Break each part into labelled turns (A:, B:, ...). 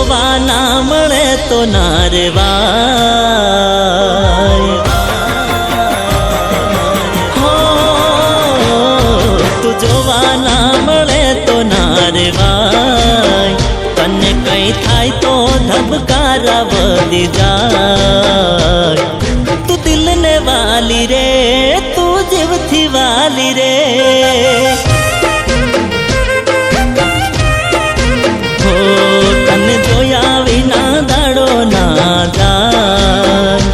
A: જોવા ના મળે તો ના રેવાય, હો તું જોવા ના મળે તો ના રેવાય, તને કઈ થાય તો ધબકારા વધી જાય, તું દિલને વાલી રે, તું જીવથી વાલી રે, હો તને જોયા વિના દાડો ના જાય,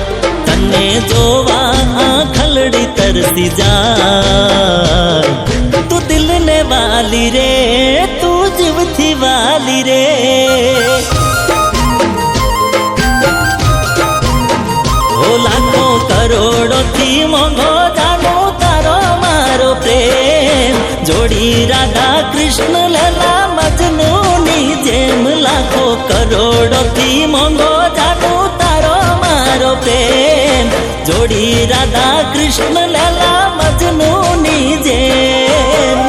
A: તને જોવા આંખલડી તરસી જાય, તું દિલને વાલી રે, તું જીવથી વાલી રે, લાખો કરોડોથી મોંઘો જાણો તારો મારો પ્રેમ, જોડી રાધા કૃષ્ણ લેલા મજનૂની જેમ, લાખો કરોડોથી મોંઘો જાણો તારો મારો પ્રેમ, જોડી રાધા કૃષ્ણ લેલા મજનૂની જેમ,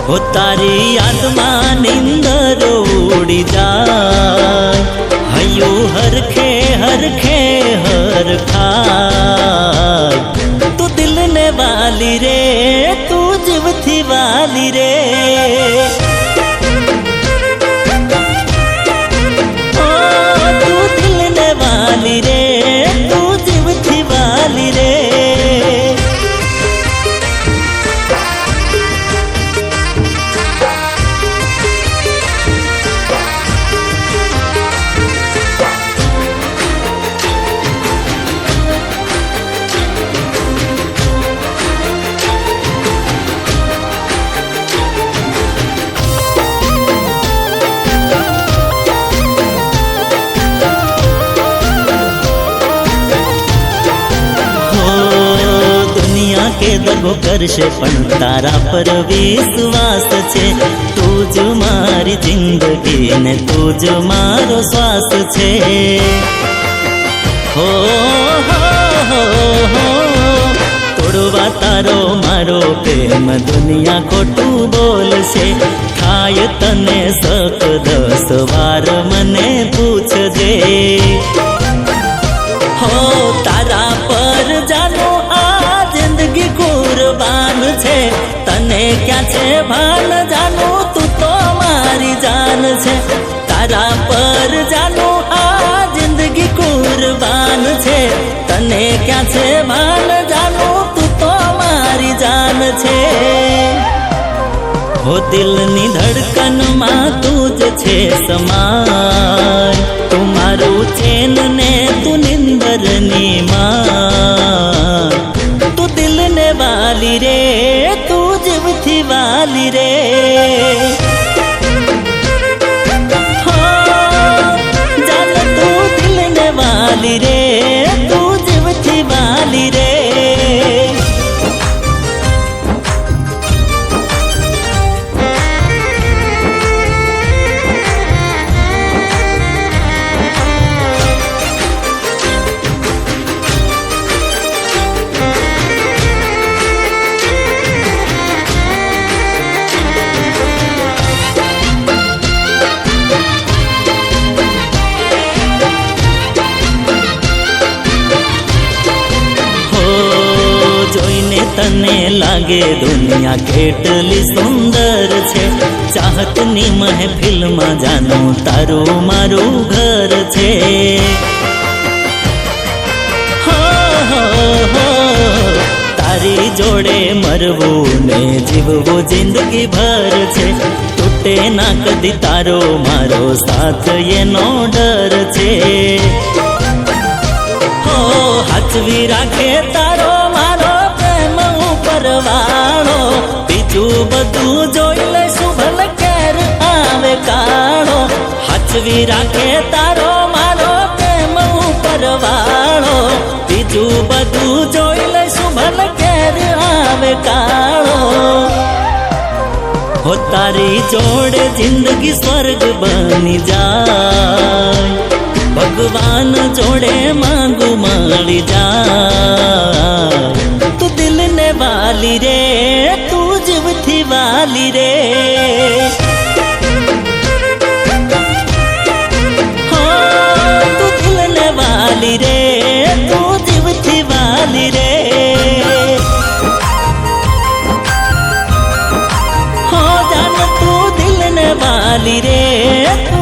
A: હો તારી યાદમાં નિંદર ઉડી જાય, હૈયું હરખે હરખે હરખાય, તું દિલને વાલી રે, તું જીવથી વાલી રે, ઓ તું દિલને વાલી રે, તું જીવથી વાલી રે, કે દગો કરશે પણ તારા પર વિશ્વાસ છે, તું જ મારી જિંદગી ને તું જ મારો શ્વાસ છે, હો તોડવા તારો મારો પ્રેમ દુનિયા ખોટું બોલશે, થાય તને સક 10 વાર મને પૂછજે, હો તારા પર જાનો જિંદગી કુરબાન છે, તને ક્યાં છે ભાન જાનું, તું તો મારી જાન છે, તારા પર જાનું આ જિંદગી કુરબાન છે, તને ક્યાં છે ભાન જાનું, તું તો મારી જાન છે, હો દિલની ધડકનમાં તું જ છે સમાય, તું મારું ચેન ને તું નિંદરની માં, તું દિલને વાલી રે, તું જીવથી વાલી રે, જાન તું દિલને વાલી રે, તું જીવથી વાલી રે, તને લાગે દુનિયા કેટલી સુંદર છે, ચાહતની મહેફિલમાં જાનું તારું મારું ઘર છે, તારી જોડે મરવું ને જીવવું જિંદગી ભર છે, તૂટે ના કદી તારો મારો સાથ એનો ડર છે, હો હાચવી રાખે તારો મારો પરવાળો, બીજું બધું જોઈ લઈશું ભલે કેર આવે કાળો, હાચવી રાખે તારો મારો પ્રેમ પરવાળો, બીજું બધું જોઈ લઈશું ભલે કેર આવે કાળો, હો તારી જોડે જિંદગી સ્વર્ગ બની જાય, ભગવાન જોડે માંગુ મળી જાય, તું દિલને વાલી રે, તું જીવથી વાલી રે, વાલી રે